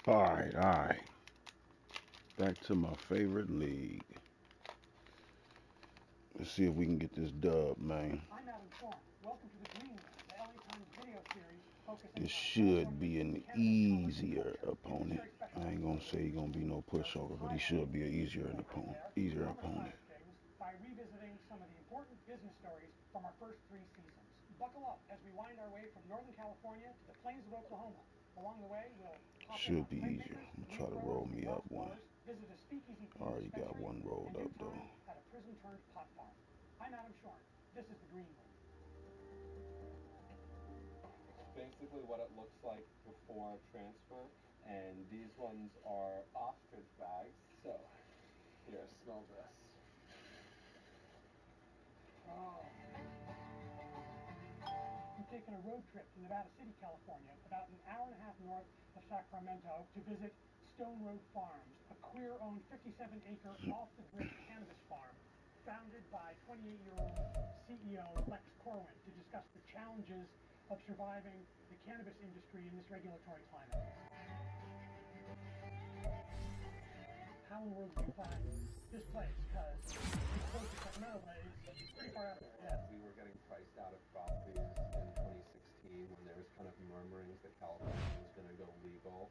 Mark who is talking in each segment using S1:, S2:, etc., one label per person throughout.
S1: All right, all right. Back to my favorite league. Let's see if we can get this dub, man. This should be an easier opponent. I ain't gonna say he's gonna be no pushover, but he should be an easier opponent. Easier opponent.
S2: By revisiting some of the important business stories from our first 3 seasons. Buckle up as we wind our way from Northern California to the plains of Oklahoma. Along the way, we'll
S1: Should be easier. I'm gonna try to roll me up one.
S2: visit a speakeasy
S1: Already got one rolled up though.
S2: at a prison turned pot farm. I'm Adam Shorn. This is the Green Room.
S3: Basically what it looks like before transfer, and these ones are ostrich bags. So here, smell this.
S2: Oh. We've taken a road trip to Nevada City, California, about an hour and a half north of Sacramento, to visit Stone Road Farms, a queer-owned 57-acre off-the-grid cannabis farm founded by 28-year-old CEO Lex Corwin to discuss the challenges of surviving the cannabis industry in this regulatory climate. How in the world do you find this place? Because it's close to Sacramento, but it's pretty far out there.
S3: We were getting priced out of properties in 2016 when there was kind of murmurings that California was going to go legal.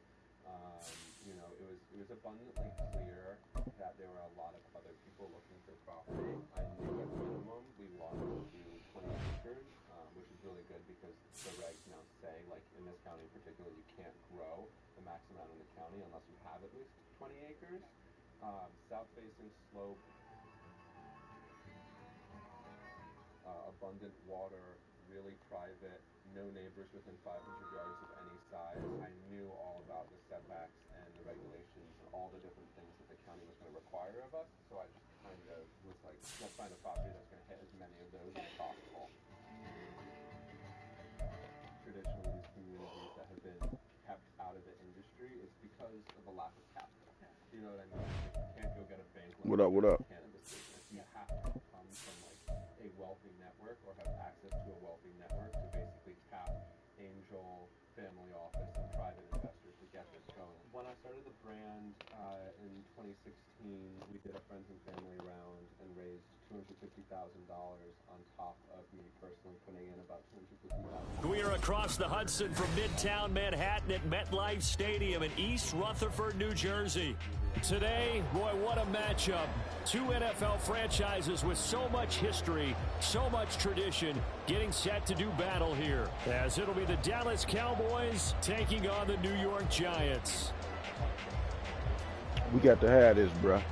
S3: You know, it was abundantly clear that there were a lot of other people looking for property. I knew at minimum we wanted to do 20 acres, which is really good because the regs now say, like in this county in particular, you can't grow the max amount in the county unless you have at least 20 acres. South-facing slope, abundant water, really private, no neighbors within 500 yards of any size. I knew all about the setbacks and the regulations and all the different things that the county was going to require of us. So I just kind of was like, let's find a property that's going to hit as many of those as possible. Traditionally, these communities that have been kept out of the industry is because of a lack of capital. You know what I mean? You can't go get a bank loan.
S1: What up, what up?
S3: Cannabis business. You have to come from like a wealthy network or have access to a wealthy network to basically tap angel, family office, and private investors to get this going. When I started the brand in 2016, we did a friends and family round and raised $250,000 on top of me personally putting in about $250,000.
S4: We are across the Hudson from Midtown Manhattan at MetLife Stadium in East Rutherford, New Jersey. Today, boy, what a matchup. Two NFL franchises with so much history, so much tradition, getting set to do battle here, as it'll be the Dallas Cowboys taking on the New York Giants.
S1: We got to have this, bruh.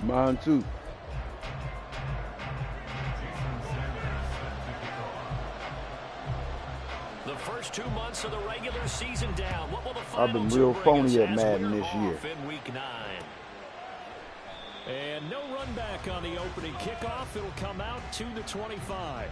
S1: Mine too.
S4: The first 2 months of the regular season down. What will the
S1: I've been real phony at Madden this year.
S4: In week 9. And no run back on the opening kickoff. It'll come out to the 25.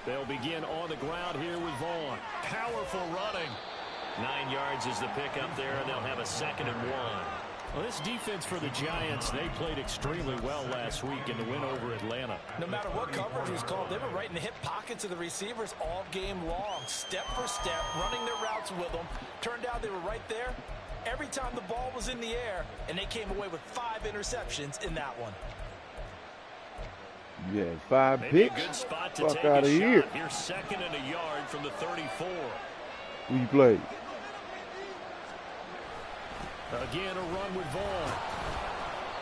S4: They'll begin on the ground here with Vaughn. Powerful running. 9 yards is the pickup there, and they'll have a 2nd and 1. Well, this defense for the Giants, they played extremely well last week in the win over Atlanta.
S5: No matter what coverage was called, they were right in the hip pockets of the receivers all game long, step for step, running their routes with them. Turned out they were right there every time the ball was in the air, and they came away with 5 interceptions in that one.
S1: Yeah, 5
S4: Maybe
S1: picks.
S4: A good spot to
S1: Fuck
S4: take
S1: out
S4: a
S1: of here.
S4: shot. Here's 2nd and a yard from the 34.
S1: Who you play?
S4: Again, a run with Vaughn.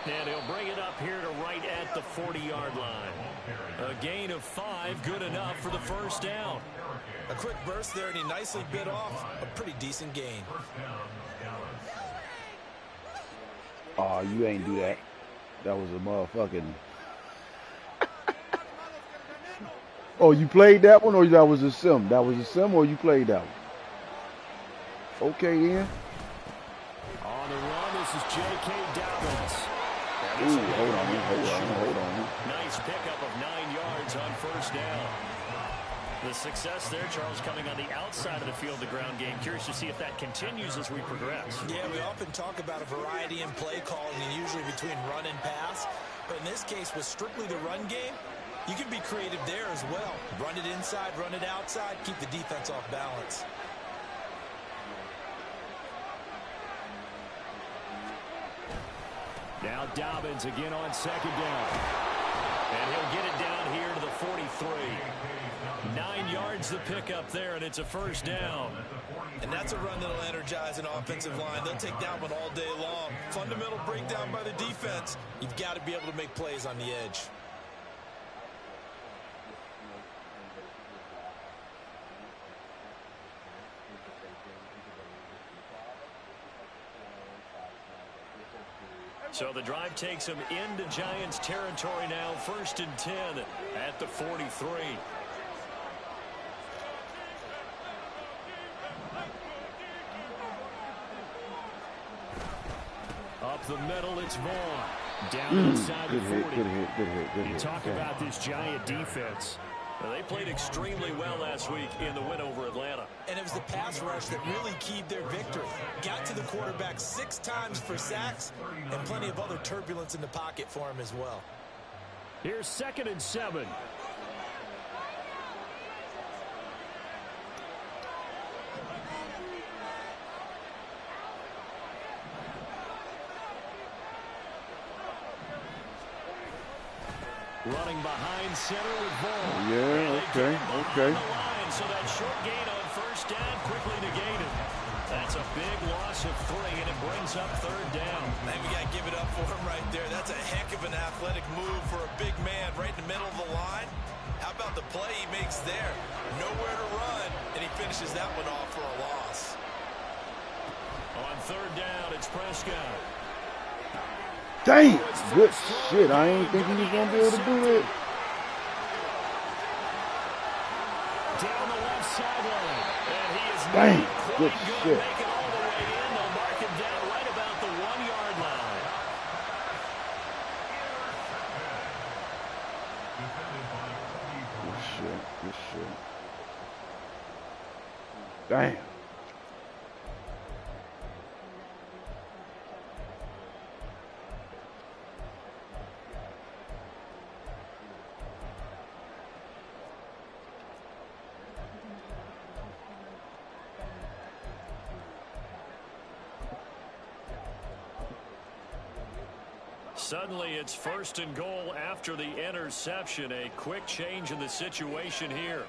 S4: And he'll bring it up here to right at the 40-yard line. A gain of 5, good enough for the first down.
S5: A quick burst there, and he nicely bit off a pretty decent gain.
S1: Oh, you ain't do that. That was a motherfucking... Oh, you played that one, or that was a sim? That was a sim, or you played that one? Okay, then.
S4: On the run, this is J.K. Dobbins.
S1: Ooh, hold on.
S4: Nice pickup of 9 yards on first down. The success there, Charles, coming on the outside of the field, the ground game. Curious to see if that continues as we progress.
S5: Yeah, we often talk about a variety in play calling, and usually between run and pass. But in this case, with strictly the run game, you can be creative there as well. Run it inside, run it outside, keep the defense off balance.
S4: Now Dobbins again on second down. And he'll get it down here to the 43. 9 yards the pickup there, and it's a first down.
S5: And that's a run that'll energize an offensive line. They'll take that one all day long. Fundamental breakdown by the defense. You've got to be able to make plays on the edge.
S4: So the drive takes him into Giants territory now, 1st and 10 at the 43. Up the middle, it's Vaughn. Down inside the 40.
S1: Good hit.
S4: You talk about this Giant defense. Well, they played extremely well last week in the win over Atlanta.
S5: And it was the pass rush that really keyed their victory. Got to the quarterback 6 times for sacks, and plenty of other turbulence in the pocket for him as well.
S4: Here's 2nd and 7. Running behind center with Vaughn.
S1: Yeah, okay.
S4: So that short gain on first down quickly negated. That's a big loss of 3, and it brings up 3rd down.
S5: And we got to give it up for him right there. That's a heck of an athletic move for a big man right in the middle of the line. How about the play he makes there? Nowhere to run, and he finishes that one off for a loss.
S4: On 3rd down, it's Prescott.
S1: Dang, good shit. I ain't think he was going to be able to do that.
S4: Down the left sideline. And he is
S1: Dang, good shit.
S4: Make it all the way in. They'll mark him down right about the 1-yard line.
S1: Good shit. Damn.
S4: Suddenly it's 1st and goal after the interception. A quick change in the situation here.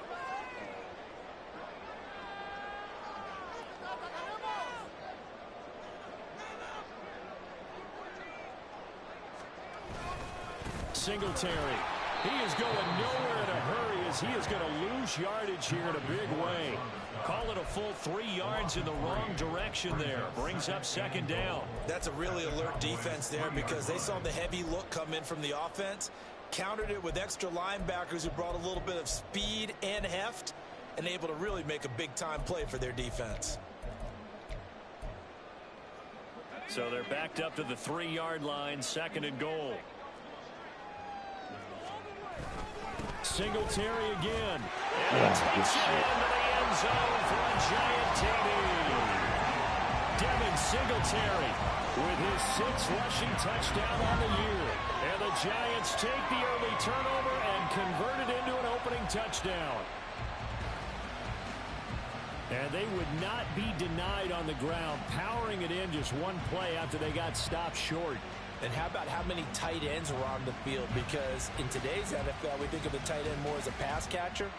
S4: Singletary. He is going nowhere in a hurry as he is going to lose yardage here in a big way. Call it a full 3 yards in the wrong direction there. Brings up 2nd down.
S5: That's a really alert defense there because they saw the heavy look come in from the offense, countered it with extra linebackers who brought a little bit of speed and heft, and able to really make a big-time play for their defense.
S4: So they're backed up to the 3-yard line, 2nd and goal. Singletary again. And he takes it into the end zone for a Giant TD. Devin Singletary with his 6th rushing touchdown on the year. And the Giants take the early turnover and convert it into an opening touchdown. And they would not be denied on the ground, powering it in just one play after they got stopped short.
S5: And how about how many tight ends were on the field? Because in today's NFL, we think of the tight end more as a pass catcher.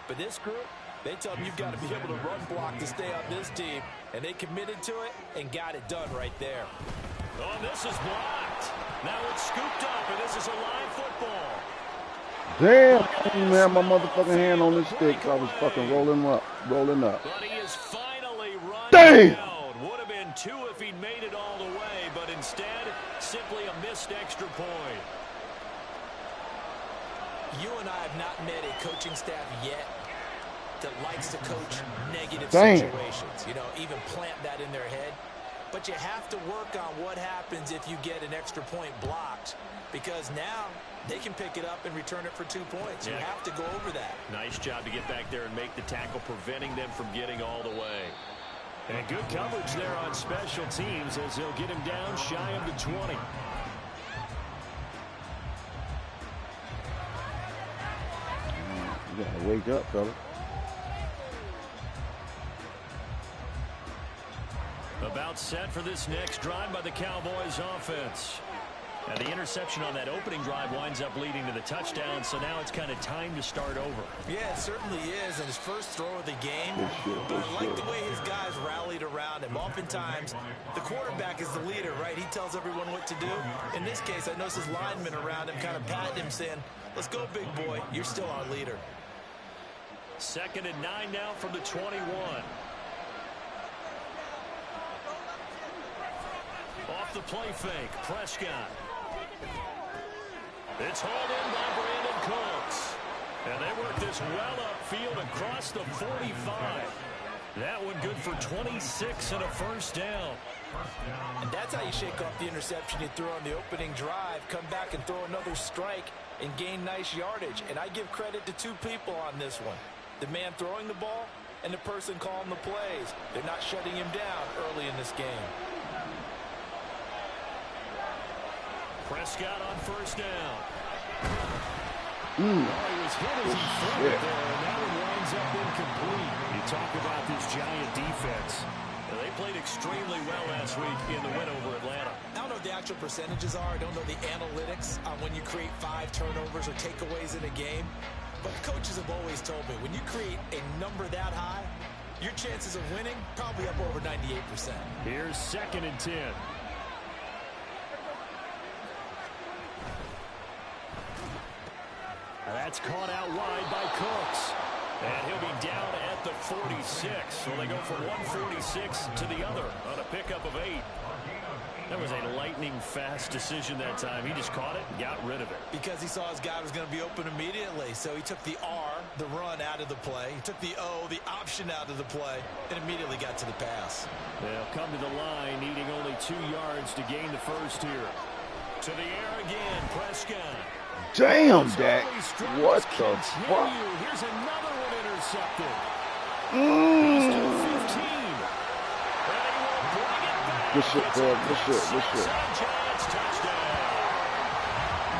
S5: But this group, they tell them you've got to be able to run block to stay on this team. And they committed to it and got it done right there.
S4: Oh, this is blocked. Now it's scooped up, and this is a live football.
S1: Damn, I didn't even have my motherfucking hand on this stick, so I was fucking rolling up.
S4: But he is finally run
S1: Damn!
S4: down. Would have been 2 if he'd made it all the way, but instead, simply a missed extra point.
S5: You and I have not met a coaching staff yet that likes to coach negative situations. You know, even plant that in their head. But you have to work on what happens if you get an extra point blocked, because now they can pick it up and return it for 2 points. You have to go over that.
S4: Nice job to get back there and make the tackle, preventing them from getting all the way. And good coverage there on special teams as they'll get him down shy of the 20.
S1: You gotta wake up, fella.
S4: About set for this next drive by the Cowboys offense. And the interception on that opening drive winds up leading to the touchdown, so now it's kind of time to start over.
S5: Yeah, it certainly is, and his first throw of the game. But I like the way his guys rallied around him. Oftentimes, the quarterback is the leader, right? He tells everyone what to do. In this case, I noticed his linemen around him kind of patting him, saying, let's go, big boy. You're still our leader.
S4: 2nd and 9 now from the 21. Off the play fake, Prescott. It's hauled in by Brandon Cooks. And they work this well upfield across the 45. That one good for 26 and a first down.
S5: And that's how you shake off the interception you threw on the opening drive. Come back and throw another strike and gain nice yardage. And I give credit to 2 people on this one. The man throwing the ball and the person calling the plays. They're not shutting him down early in this game.
S4: Prescott on first down. Oh, he was hit as he threw it there, and that one winds up incomplete. You talk about this Giant defense. They played extremely well last week in the win over Atlanta.
S5: I don't know what the actual percentages are. I don't know the analytics on when you create 5 turnovers or takeaways in a game. But coaches have always told me, when you create a number that high, your chances of winning probably up over 98%.
S4: Here's 2nd and 10. That's caught out wide by Cooks. And he'll be down at the 46. So they go from 146 to the other on a pickup of 8. That was a lightning-fast decision that time. He just caught it and got rid of it.
S5: Because he saw his guy was going to be open immediately. So he took the R, the run, out of the play. He took the O, the option, out of the play, and immediately got to the pass.
S4: They'll come to the line, needing only 2 yards to gain the first here. To the air again, Prescott.
S1: Damn, Dak. What the fuck?
S4: Here's another one intercepted. He's to 15.
S1: Good shit, bro. Good shit. Good shit.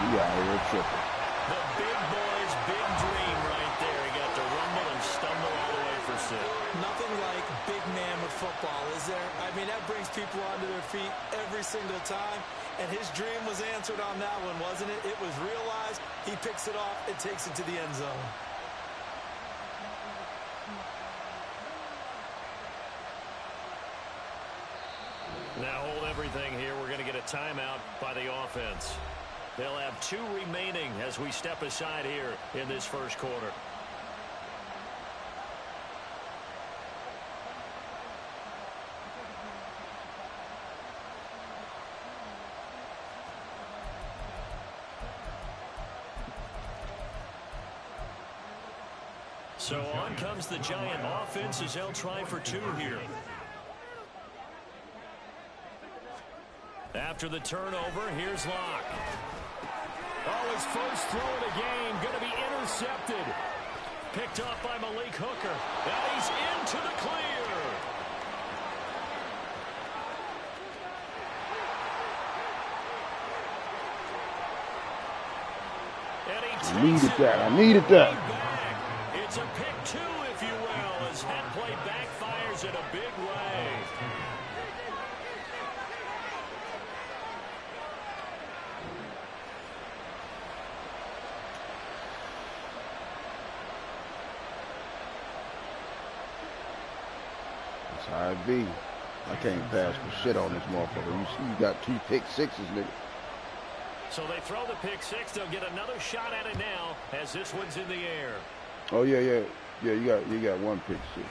S1: We out here tripping.
S4: The big boy's big dream right there. He got to rumble and stumble all the way for 6.
S5: Nothing like big man with football, is there? I mean, that brings people onto their feet every single time. And his dream was answered on that one, wasn't it? It was realized. He picks it off and takes it to the end zone.
S4: Now hold everything here. We're going to get a timeout by the offense. They'll have 2 remaining as we step aside here in this first quarter. So on comes the Giant offense as they'll try for 2 here. After the turnover, here's Locke. Oh, his first throw of the game going to be intercepted. Picked up by Malik Hooker. And he's into the clear. And he
S1: Needed that. I needed that.
S4: It's a pick 2, if you will, as that play backfires in a big way.
S1: That's how it be. I can't pass for shit on this motherfucker. You see, you got 2 pick 6s, nigga.
S4: So they throw the pick six. They'll get another shot at it now as this one's in the air.
S1: Oh, yeah. You got one pick six.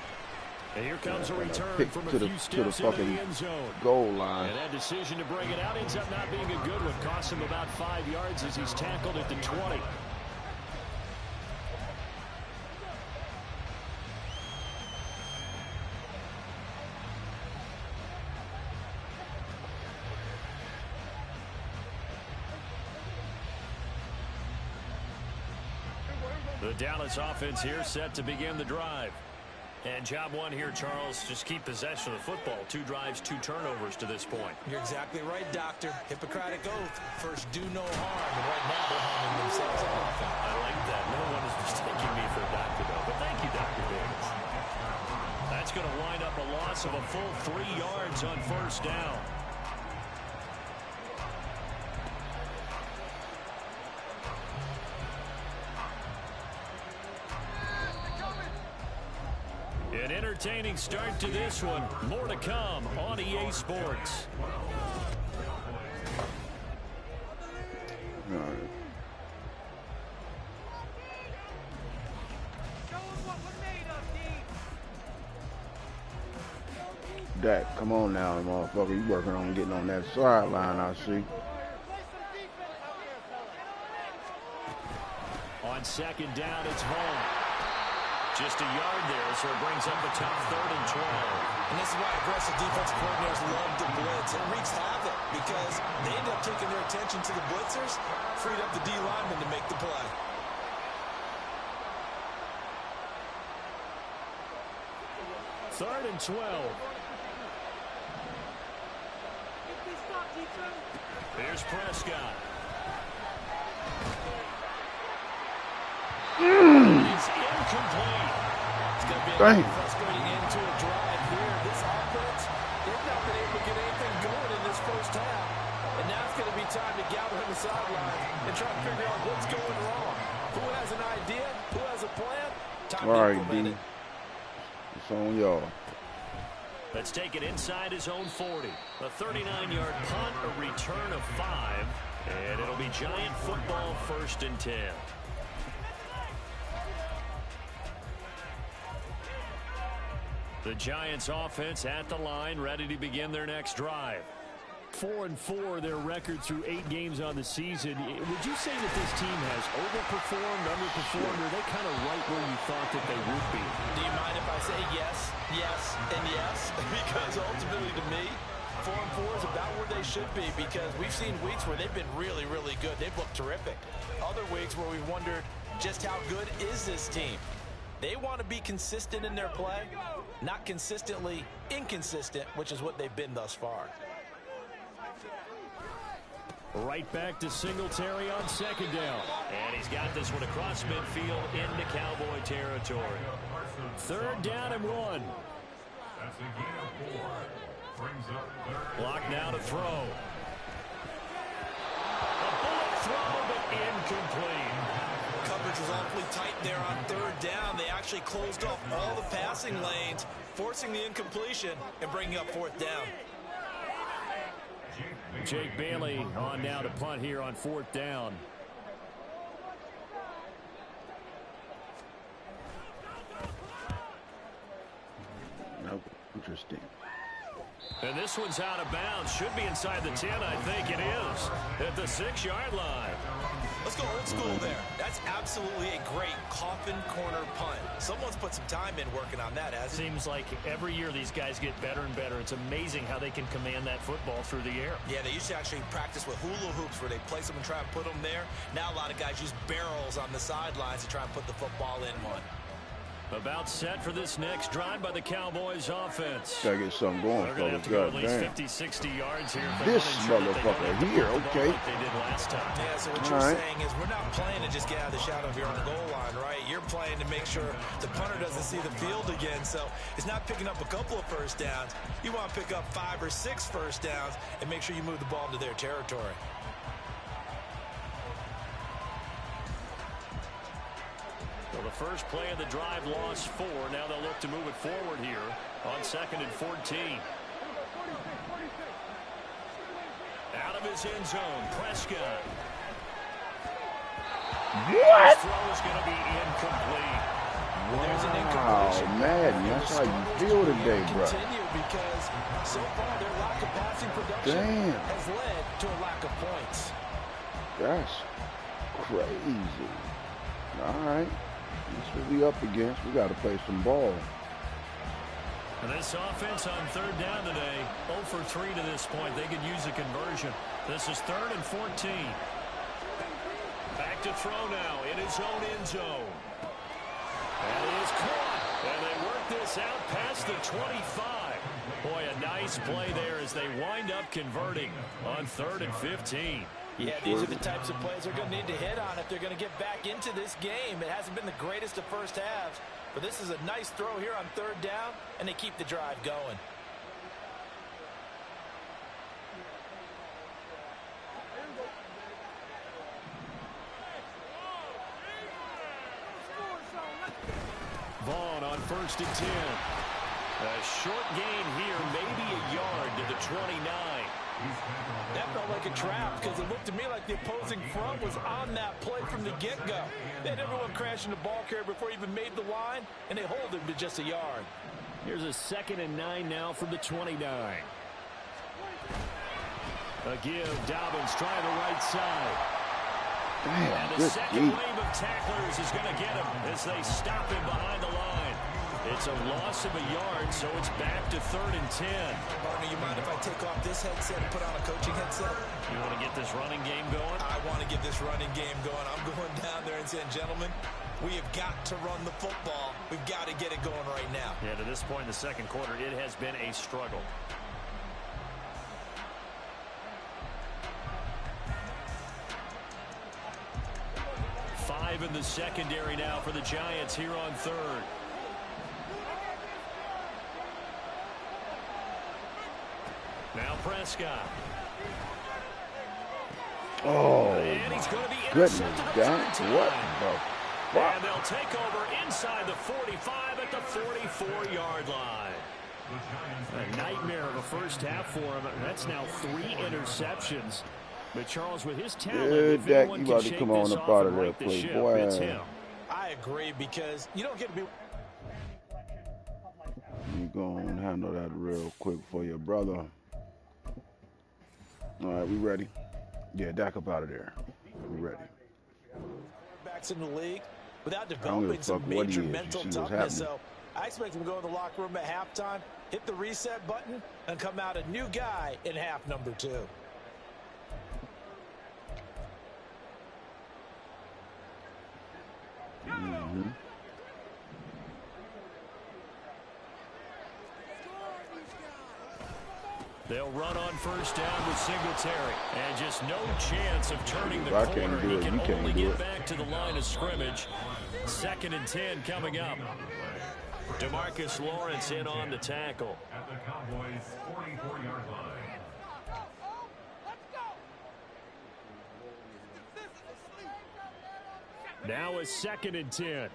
S4: And here comes a return
S1: pick
S4: from
S1: to
S4: a
S1: the
S4: few steps into
S1: fucking
S4: the end zone.
S1: goal line.
S4: And that decision to bring it out ends up not being a good one. Costs him about 5 yards as he's tackled at the 20. The Dallas offense here set to begin the drive. And job one here, Charles, just keep possession of the football. 2 drives, 2 turnovers to this point.
S5: You're exactly right, Doctor. Hippocratic oath. First, do no harm. And right now, they're harming themselves off.
S4: I like that. No one is mistaking me for a doctor, though. But thank you, Dr. Davis. That's going to wind up a loss of a full 3 yards on first down. An entertaining start to this one. More to come on EA Sports.
S1: All right. Dak, come on now, motherfucker. You working on getting on that sideline, I see.
S4: On second down, it's home. Just a yard there, so it brings up a tough 3rd and 12.
S5: And this is why aggressive defensive coordinators love to blitz. It wreaks havoc because they end up taking their attention to the blitzers, freed up the D lineman to make the play.
S4: Third and 12. Here's Prescott. It's incomplete.
S5: It's going to be a frustrating end to a drive here. This offense, they've not been able to get anything going in this first half. And now it's going to be time to gather on the sideline and try to figure out what's going wrong. Who has an idea? Who has a plan? Time
S1: All
S5: to
S1: right,
S5: implement
S1: D.
S5: it.
S1: It's on y'all.
S4: Let's take it inside his own 40. A 39-yard punt, a return of 5. And it'll be Giant football 1st and 10. The Giants offense at the line, ready to begin their next drive. 4-4, their record through 8 games on the season. Would you say that this team has overperformed, underperformed, or are they kind of right where you thought that they would be?
S5: Do you mind if I say yes, yes, and yes? Because ultimately to me, 4-4 is about where they should be because we've seen weeks where they've been really, really good. They've looked terrific. Other weeks where we've wondered just how good is this team? They want to be consistent in their play, not consistently inconsistent, which is what they've been thus far.
S4: Right back to Singletary on second down. And he's got this one across midfield into Cowboy territory. 3rd down and 1. Block now to throw. A bullet throw, but incomplete.
S5: Coverage was awfully tight there on 3rd down. They actually closed off all the passing lanes, forcing the incompletion and bringing up 4th down.
S4: Jake Bailey on now to punt here on 4th down.
S1: Nope. Interesting.
S4: And this one's out of bounds. Should be inside the 10, I think it is. At the 6-yard line.
S5: Let's go old school there. That's absolutely a great coffin corner punt. Someone's put some time in working on that, hasn't it?
S4: Seems like every year these guys get better and better. It's amazing how they can command that football through the air.
S5: Yeah, they used to actually practice with hula hoops where they place them and try and put them there. Now a lot of guys use barrels on the sidelines to try and put the football in one.
S4: About set for this next drive by the Cowboys offense.
S1: Gotta get something going,
S4: They're going to have
S1: fellas.
S4: to go at
S1: God
S4: least
S1: damn.
S4: 50, 60 yards here.
S1: This motherfucker here, okay.
S4: Like they did last time.
S5: Yeah, so what you're saying is we're not playing to just get out of the shadow if you're on the goal line, right? You're playing to make sure the punter doesn't see the field again. So it's not picking up a couple of first downs. You want to pick up 5 or 6 first downs and make sure you move the ball into their territory.
S4: So the first play of the drive lost 4. Now they'll look to move it forward here on 2nd and 14. Out of his end zone. Prescott.
S1: What?
S4: His throw is going to be incomplete.
S5: There's an
S1: Wow,
S5: incompletion.
S1: man, that's how you feel today, bro.
S5: Continue because so far their lack of passing production has led to a lack of points.
S1: That's crazy. All right. That's what we up against. We got to play some ball.
S4: And this offense on third down today, 0 for 3 to this point. They could use a conversion. This is 3rd and 14. Back to throw now in his own end zone. That is caught. And they work this out past the 25. Boy, a nice play there as they wind up converting on 3rd and 15.
S5: Yeah, these are the types of plays they're going to need to hit on if they're going to get back into this game. It hasn't been the greatest of first halves, but this is a nice throw here on 3rd down, and they keep the drive going.
S4: Vaughn on 1st and 10. A short gain here, maybe a yard to the 29.
S5: That felt like a trap because it looked to me like the opposing front was on that play from the get-go. They had everyone crashing the ball carrier before he even made the line, and they hold him to just a yard.
S4: Here's a 2nd and 9 now from the 29. A give, Dobbins trying the right side.
S1: Damn,
S4: And the second wave of tacklers is going to get him as they stop him behind the line. It's a loss of a yard, so it's back to 3rd and 10.
S5: Partner, you mind if I take off this headset and put on a coaching headset?
S4: You want to get this running game going?
S5: I want to get this running game going. I'm going down there and saying, gentlemen, we have got to run the football. We've got to get it going right now.
S4: Yeah, to this point in the second quarter, it has been a struggle. Five in the secondary now for the Giants here on 3rd. Now Prescott.
S1: Oh,
S4: And he's going to be
S1: goodness,
S4: intercepted
S1: that, what the fuck?
S4: And they'll take over inside the 45 at the 44-yard line. A nightmare of a first half for him. That's now 3 interceptions. But Charles, with his talent, if
S1: Dak,
S4: anyone
S1: you
S4: can
S1: about to
S4: shake
S1: come on
S4: this
S1: up
S4: off
S1: out
S4: and
S1: of there,
S4: right the
S1: play,
S4: ship,
S1: boy.
S4: it's him.
S5: I agree because you don't get to be...
S1: You go and handle that real quick for your brother. All right, we ready? Yeah, Dak up out of there. We ready.
S5: Backs in the league without
S1: give a
S5: developing some
S1: fuck what he
S5: major
S1: is. You
S5: mental
S1: see what's
S5: toughness.
S1: happening.
S5: So I expect him to go in the locker room at halftime, hit the reset button, and come out a new guy in half number 2.
S1: Mm-hmm.
S4: They'll run on first down with Singletary. And just no chance of turning the
S1: If I
S4: corner.
S1: can't do
S4: He
S1: it,
S4: can
S1: you can't
S4: only
S1: do
S4: get
S1: it.
S4: back to the line of scrimmage. 2nd and 10 coming up. DeMarcus Lawrence in on the tackle.
S6: At the Cowboys' 44-yard line.
S4: Now a 2nd and 10.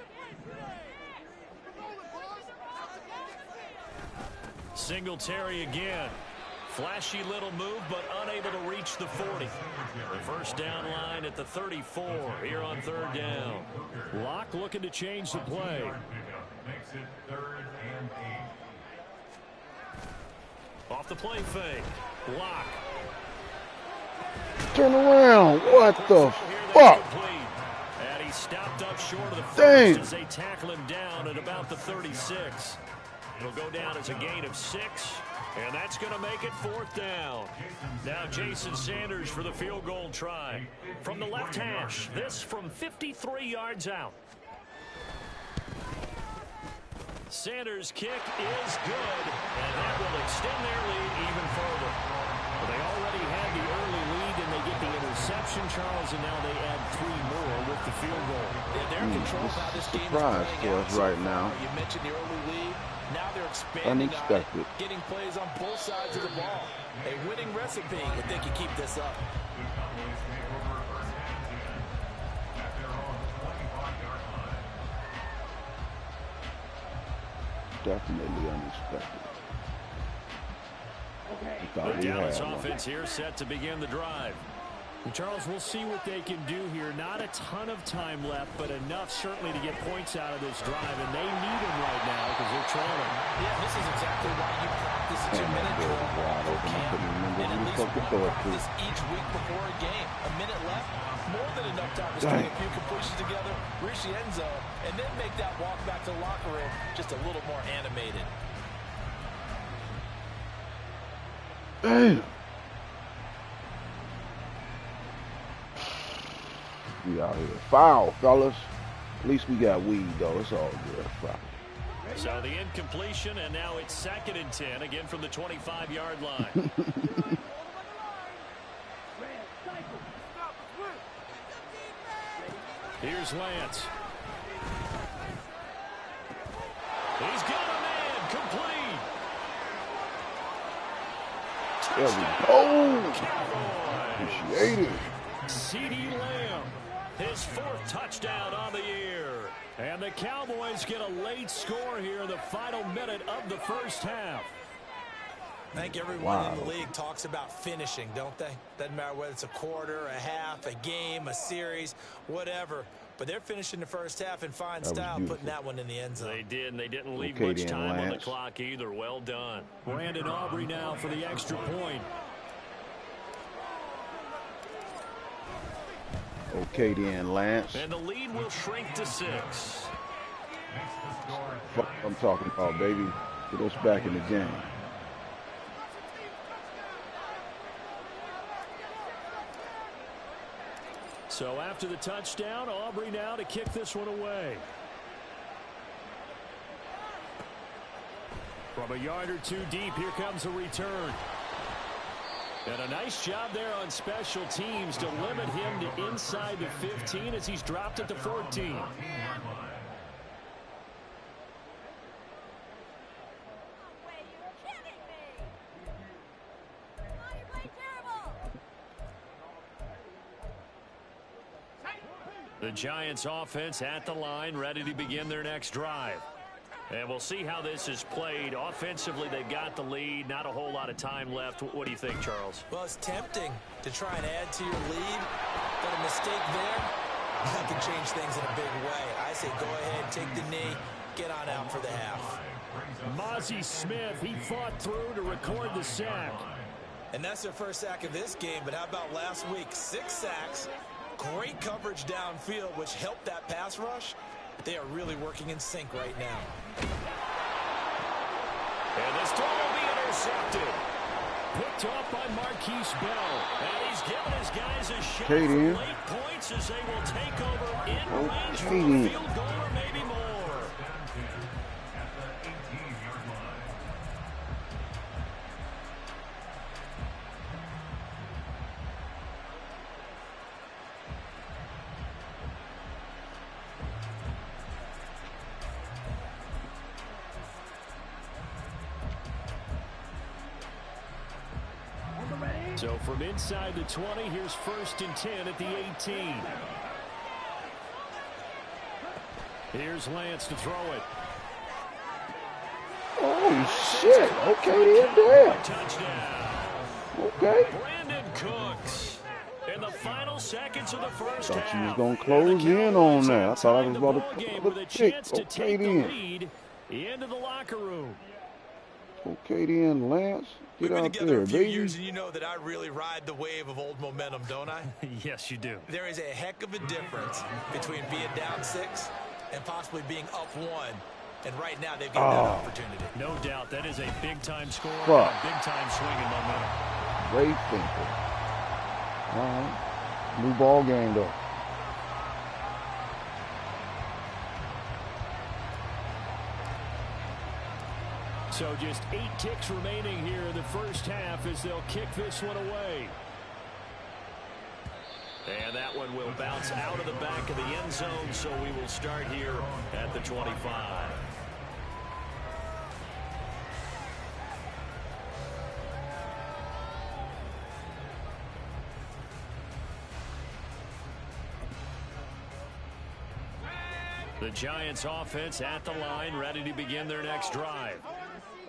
S4: Singletary again. Flashy little move, but unable to reach the 40. The first down line at the 34 here on 3rd down. Locke looking to change the play.
S6: Makes it 3rd and 8.
S4: Off the play fake. Locke.
S1: Turn around. What the fuck?
S4: And he stopped up short of the first
S1: Dang.
S4: as they tackle him down at about the 36. It'll go down as a gain of 6, and that's going to make it 4th down. Now Jason Sanders for the field goal try. From the left hash, this from 53 yards out. Sanders' kick is good, and that will extend their lead even further. Well, they already had the early lead, and they get the interception, Charles, and now they add 3 more with the field goal.
S5: Yeah, they're in control of how this game is
S1: Surprise
S5: playing
S1: for
S5: out
S1: us
S5: so
S1: right
S5: far.
S1: now.
S5: You mentioned the early lead. Now they're expanding
S1: Unexpected.
S5: on it, getting plays on both sides of the ball. A winning recipe if they can keep this up.
S6: The Cowboys take over first and 10 at their own 25-yard line.
S1: Definitely unexpected. Thought
S4: The
S1: we
S4: Dallas
S1: had one.
S4: offense here set to begin the drive.
S7: And Charles, we'll see what they can do here. Not a ton of time left, but enough certainly to get points out of this drive, and they need them right now because they're trailing.
S5: Yeah, this is exactly why you practice a 2-minute drill for camp, and at least one practice each week before a game. A minute left, more than enough time to string a few completions together, reach the end zone, and then make that walk back to the locker room just a little more animated.
S1: Damn. We out here. Foul, fellas. At least we got weed, though. It's all good. Foul.
S4: So the incompletion, and now it's 2nd and 10, again from the 25-yard line. Here's Lance. He's got a man complete.
S1: There we go. Appreciate it.
S4: CeeDee Lamb, his 4th touchdown on the year. And the Cowboys get a late score here in the final minute of the first half.
S5: I think everyone in the league talks about finishing, don't they? Doesn't matter whether it's a quarter, a half, a game, a series, whatever. But they're finishing the first half in fine style, putting that one in the end zone.
S4: They did, and they didn't leave much time on the clock either. Well done.
S7: Brandon Aubrey now for the extra point.
S1: Okay then, Lance.
S4: And the lead will shrink to 6.
S1: Fuck I'm talking about, baby. Get us back in the game.
S7: So after the touchdown, Aubrey now to kick this one away. From a yard or two deep, here comes a return. And a nice job there on special teams to limit him to inside the 15 as he's dropped at the 14.
S4: The Giants offense at the line, ready to begin their next drive. And we'll see how this is played. Offensively, they've got the lead. Not a whole lot of time left. What do you think, Charles?
S5: Well, it's tempting to try and add to your lead, but a mistake there, that can change things in a big way. I say go ahead, take the knee, get on out for the half.
S7: Mozzie Smith, he fought through to record the sack.
S5: And that's their first sack of this game, but how about last week? 6 sacks, great coverage downfield, which helped that pass rush. They are really working in sync right now.
S4: And this throw will be intercepted. Picked off by Marquise Bell. And he's given his guys a shot for late points as they will take over in range for a field goal or maybe more.
S7: So from inside the 20, here's 1st and 10 at the 18. Here's Lance to throw it.
S1: Oh, shit. Okay, then there. Okay.
S4: Brandon Cooks in the final seconds of the first half.
S1: Thought you was going to close in on that. I thought I was about to
S7: game with a chance to take the lead into the locker room.
S1: Okay then, Lance. Get out there,
S5: a few
S1: baby.
S5: years, and you know that I really ride the wave of old momentum, don't I?
S7: Yes, you do.
S5: There is a heck of a difference between being down 6 and possibly being up 1. And right now, they've got that opportunity.
S7: No doubt. That is a big-time score,
S1: Fuck.
S7: a big-time swing in momentum.
S1: Great thinker. All right. New ball game, though.
S7: So just 8 ticks remaining here in the first half as they'll kick this one away.
S4: And that one will bounce out of the back of the end zone, so we will start here at the 25. The Giants offense at the line, ready to begin their next drive.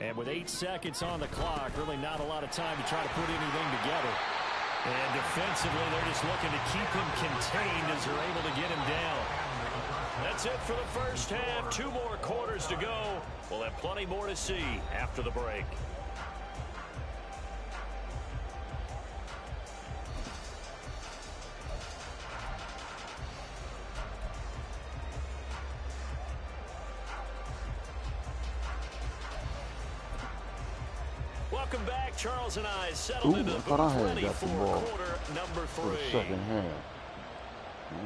S7: And with 8 seconds on the clock, really not a lot of time to try to put anything together. And defensively, they're just looking to keep him contained as they're able to get him down. That's it for the first half. 2 more quarters to go. We'll have plenty more to see after the break. Welcome back. Charles and I settled into the booth ready for quarter number 3.
S1: For the second half.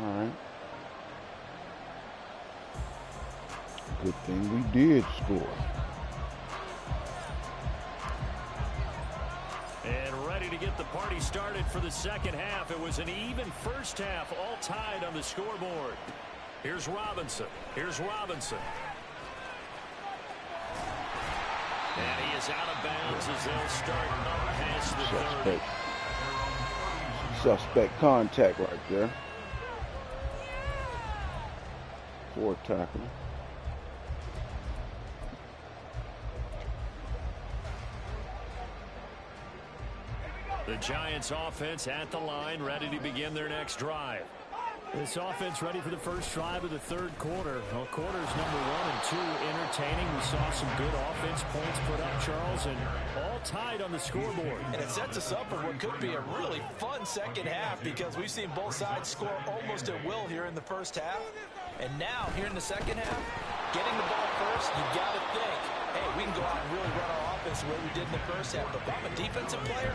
S1: All right. Good thing we did score.
S7: And ready to get the party started for the second half. It was an even first half, all tied on the scoreboard. Here's Robinson. Here's Robinson. And he is out of bounds as they'll start up past the 30.
S1: Suspect contact right there. 4 tackling.
S7: The Giants offense at the line, ready to begin their next drive. This offense ready for the first drive of the third quarter. Well, quarters number 1 and 2 entertaining. We saw some good offense points put up, Charles, and all tied on the scoreboard.
S5: And it sets us up for what could be a really fun second half because we've seen both sides score almost at will here in the first half. And now, here in the second half, getting the ball first, you got to think, hey, we can go out and really run our offense the way we did in the first half. But if I'm a defensive player,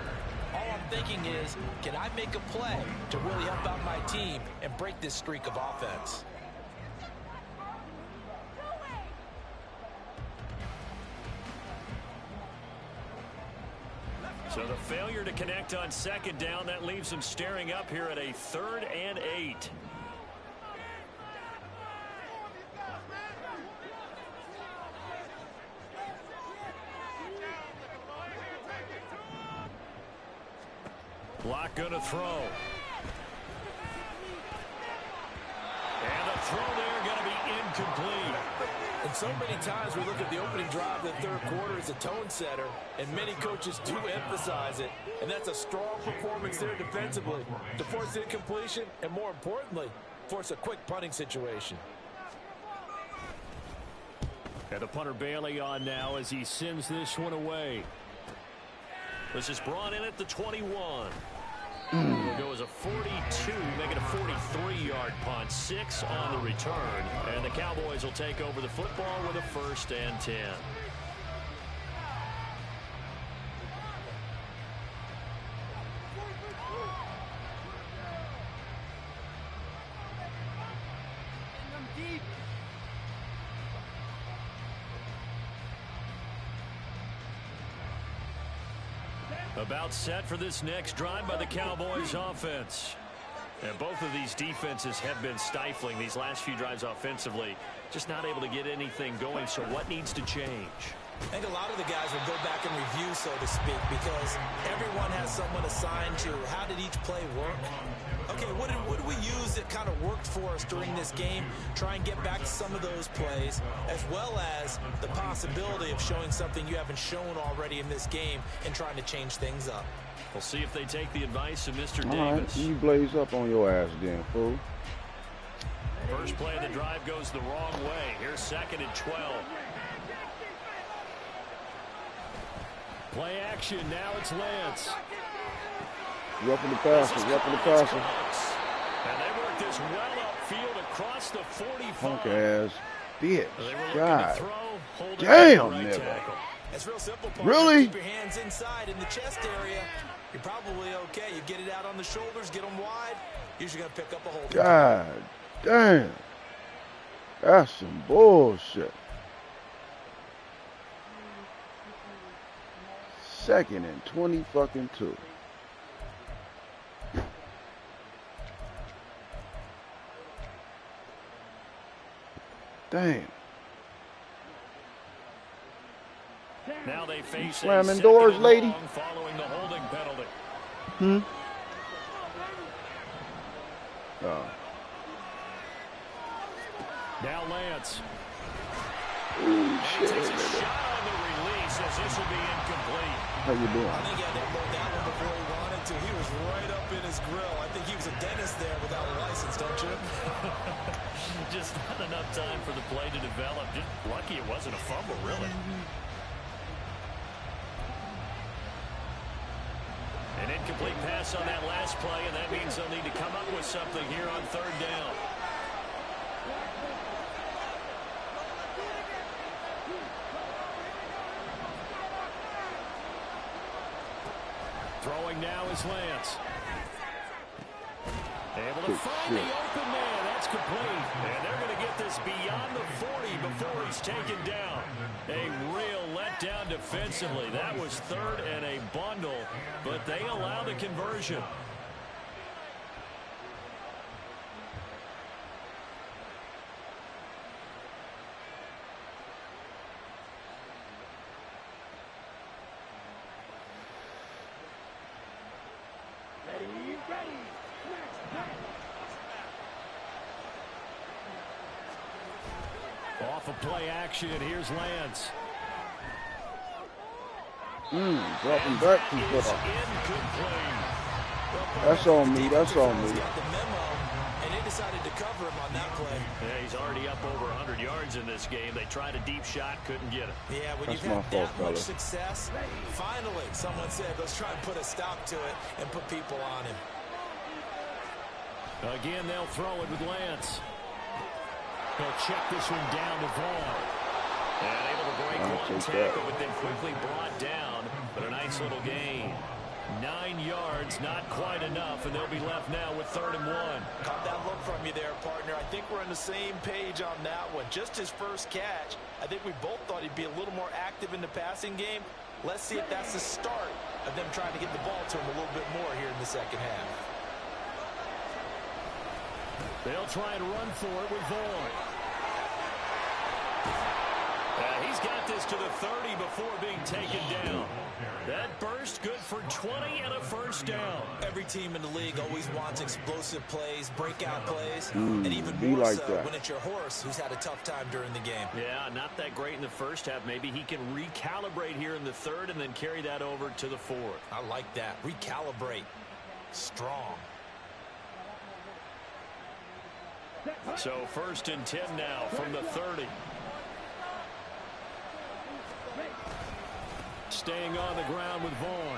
S5: all I'm thinking is, can I make a play to really help out my team and break this streak of offense?
S7: So the failure to connect on second down, that leaves them staring up here at a 3rd and 8. Block going to throw. And the throw there going to be incomplete.
S5: And so many times we look at the opening drive of the third quarter as a tone setter, and many coaches do emphasize it. And that's a strong performance there defensively to force incompletion and, more importantly, force a quick punting situation.
S7: And the punter Bailey on now as he sends this one away. This is brought in at the 21. Will go as a 42, make it a 43-yard punt. 6 on the return. And the Cowboys will take over the football with a 1st and 10. About set for this next drive by the Cowboys offense. And both of these defenses have been stifling these last few drives offensively. Just not able to get anything going. So what needs to change?
S5: I think a lot of the guys will go back and review, so to speak, because everyone has someone assigned to how did each play work. Okay, what did we use that kind of worked for us during this game? Try and get back to some of those plays, as well as the possibility of showing something you haven't shown already in this game and trying to change things up.
S7: We'll see if they take the advice of Mr.
S1: All
S7: Davis.
S1: right, you blaze up on your ass then, fool.
S7: First play of the drive goes the wrong way. Here's 2nd and 12. Play action. Now it's Lance.
S1: Roughing the passer, roughing the passer.
S7: And they work this well upfield across the 45.
S1: Punk ass bitch.
S7: God.
S1: Damn, nigga.
S5: It's real simple, Paul.
S1: Really?
S5: Keep your hands inside in the chest area. You're probably okay. You get it out on the shoulders, get them wide. Usually going to pick up a hold.
S1: God damn. That's some bullshit. 2nd and 20 fucking 2. Damn.
S7: Now they face
S1: slamming doors, lady.
S7: Following the holding penalty.
S1: Oh.
S7: Now Lance.
S1: Oh,
S7: He
S1: shit.
S7: takes a shot on the release as this will be incomplete.
S1: How you doing?
S5: I think he had to load that one before he wanted to. He was right up in his grill. I think he was a dentist there without a license, don't you?
S7: Just not enough time for the play to develop. Just lucky it wasn't a fumble, really. An incomplete pass on that last play, and that means they'll need to come up with something here on third down. Throwing now is Lance. Able to find the open man. That's complete. And they're going to get this beyond the 40 before he's taken down. A real letdown defensively. That was third and a bundle, but they allow the conversion. Off of play action, here's Lance.
S1: Dropping back too far.
S7: Incomplete.
S1: That's on me. That's on me.
S5: Got the memo, and they decided to cover him on that play.
S7: Yeah, he's already up over 100 yards in this game. They tried a deep shot, couldn't get it.
S5: Yeah, when
S1: That's
S5: you've
S1: my
S5: had
S1: fault,
S5: that much
S1: fella.
S5: success, finally someone said, let's try and put a stop to it and put people on him.
S7: Again, they'll throw it with Lance. He'll check this one down to Vaughn. And able to break one tackle, but then quickly brought down. But a nice little gain. 9 yards, not quite enough, and they'll be left now with 3rd and 1.
S5: Caught that look from you there, partner. I think we're on the same page on that one. Just his first catch. I think we both thought he'd be a little more active in the passing game. Let's see if that's the start of them trying to get the ball to him a little bit more here in the second half.
S7: They'll try and run for it with Vaughn. He's got this to the 30 before being taken down. That burst good for 20 and a first down.
S5: Every team in the league always wants explosive plays, breakout plays, and even more
S1: like
S5: so
S1: that.
S5: when it's your horse who's had a tough time during the game.
S7: Yeah, not that great in the first half. Maybe he can recalibrate here in the 3rd and then carry that over to the 4th.
S5: I like that. Recalibrate. Strong.
S7: So 1st and 10 now from the 30. Staying on the ground with Vaughn.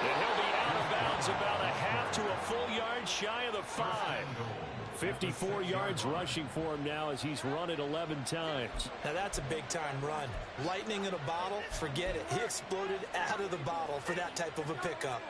S7: And he'll be out of bounds about a half to a full yard shy of the 5. 54 yards rushing for him now as he's run it 11 times.
S5: Now that's a big-time run. Lightning in a bottle, forget it. He exploded out of the bottle for that type of a pickup.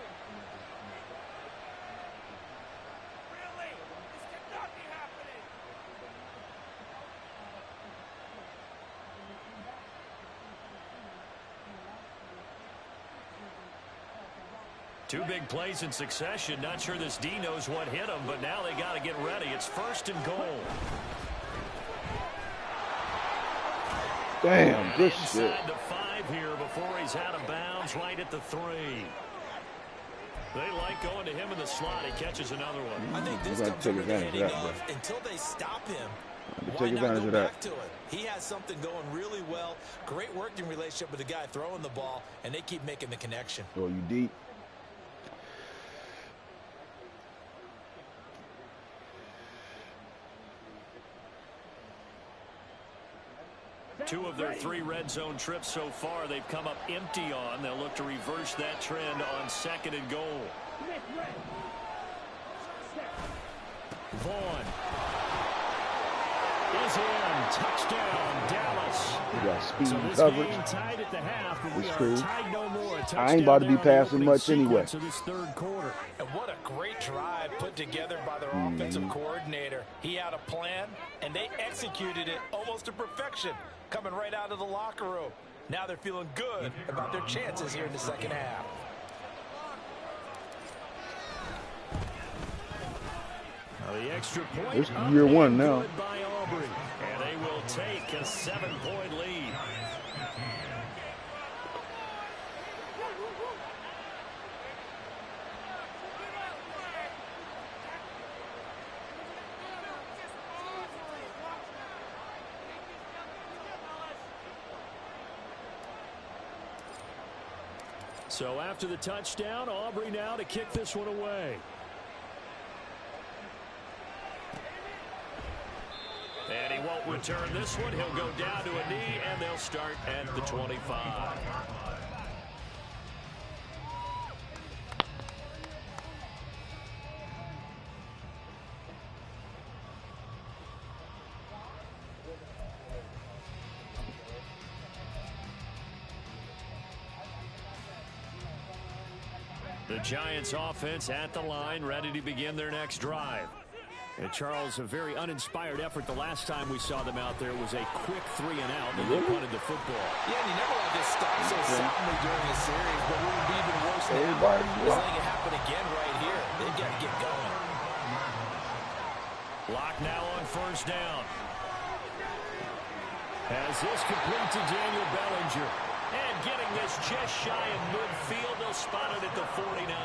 S7: Two big plays in succession. Not sure this D knows what hit him, but now they got to get ready. It's 1st and goal.
S1: Damn, good
S7: Inside
S1: shit.
S7: the 5 here before he's out of bounds right at the 3. They like going to him in the slot. He catches another one.
S5: I think this
S1: You gotta
S5: comes
S1: take
S5: from the
S1: advantage of
S5: heading
S1: that,
S5: of until they stop him.
S1: Take
S5: Why not
S1: advantage
S5: go
S1: of that.
S5: back to it? He has something going really well. Great working relationship with the guy throwing the ball, and they keep making the connection.
S1: So you deep.
S7: Two of their 3 red zone trips so far they've come up empty on. They'll look to reverse that trend on 2nd and goal. Vaughn is in. Touchdown, Dallas.
S1: We got speed
S7: So this
S1: coverage.
S7: game tied at the half, but we
S1: It's
S7: are
S1: cool.
S7: tied no more. A
S1: I ain't about to be
S7: touchdown there on the
S1: passing
S7: opening
S1: much anyway.
S7: sequence of this 3rd quarter.
S5: And what a great drive put together by their offensive coordinator. He had a plan, and they executed it almost to perfection, coming right out of the locker room. Now they're feeling good about their chances here in the second half.
S7: Now the extra point.
S1: It's
S7: up
S1: year
S7: and
S1: one now.
S7: good by Aubrey. And they will take a 7-point lead.
S4: So after the touchdown, Aubrey now to kick this one away. And he won't return this one. He'll go down to a knee, and they'll start at the 25. The Giants offense at the line, ready to begin their next drive. And Charles, a very uninspired effort. The last time we saw them out there was a quick 3 and out, and they punted the football.
S5: Yeah, and you never let this stop so soundly during the series, but it would be even worse now. Just letting it happen again right here. They've got to get going.
S4: Lock now on first down. As this complete to Daniel Bellinger. And getting this just shy of midfield, they'll spot it at the 49.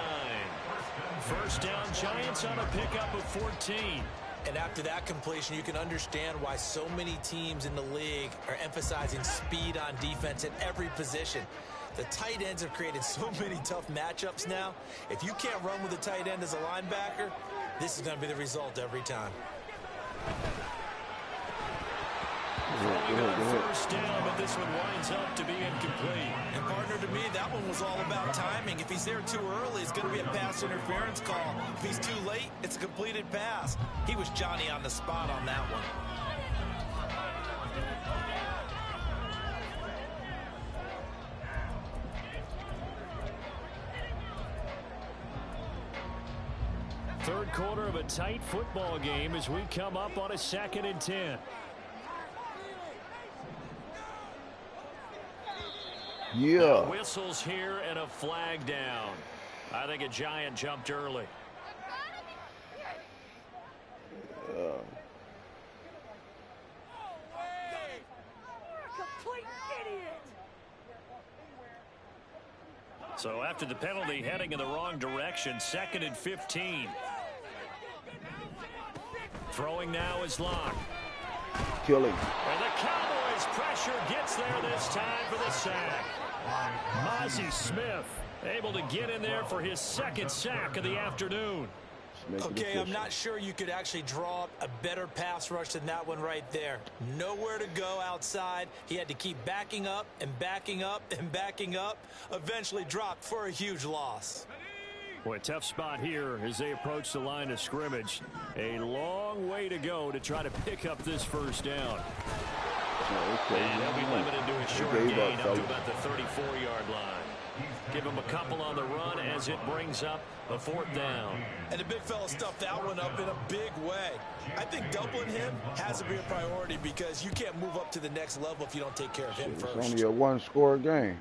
S4: First down, Giants on a pickup of 14.
S5: And after that completion, you can understand why so many teams in the league are emphasizing speed on defense at every position. The tight ends have created so many tough matchups now. If you can't run with a tight end as a linebacker, this is going to be the result every time.
S4: First down, but this one winds up to be incomplete.
S5: And partner, to me, that one was all about timing. If he's there too early, it's going to be a pass interference call. If he's too late, it's a completed pass. He was Johnny on the spot on that one.
S4: Third quarter of a tight football game as we come up on a 2nd and 10.
S1: Yeah.
S4: Whistles here and a flag down. I think a Giant jumped early. So after the penalty, heading in the wrong direction, 2nd and 15. Throwing now is Locke.
S1: Killing.
S4: And the Cowboys pressure gets there this time for the sack. Mozzie Smith able to get in there for his 2nd sack of the afternoon.
S5: Okay, I'm not sure you could actually draw up a better pass rush than that one right there. Nowhere to go outside. He had to keep backing up and backing up and backing up. Eventually dropped for a huge loss.
S4: Boy, tough spot here as they approach the line of scrimmage. A long way to go to try to pick up this first down. And they'll be limited to a short gain up to about the 34-yard line. Give him a couple on the run as it brings up a 4th down.
S5: And the big fella stuffed that one up in a big way. I think doubling him has to be a priority because you can't move up to the next level if you don't take care of him first.
S1: It's only a 1-score game.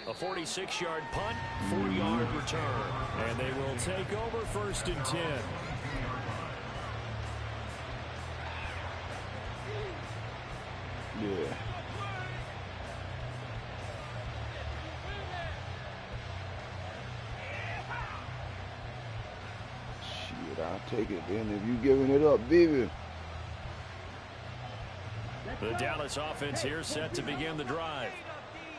S4: A 46-yard punt, 4-yard return. And they will take over 1st and 10.
S1: Yeah. Shit, I'll take it then if you giving it up, baby.
S4: The Dallas offense here set to begin the drive.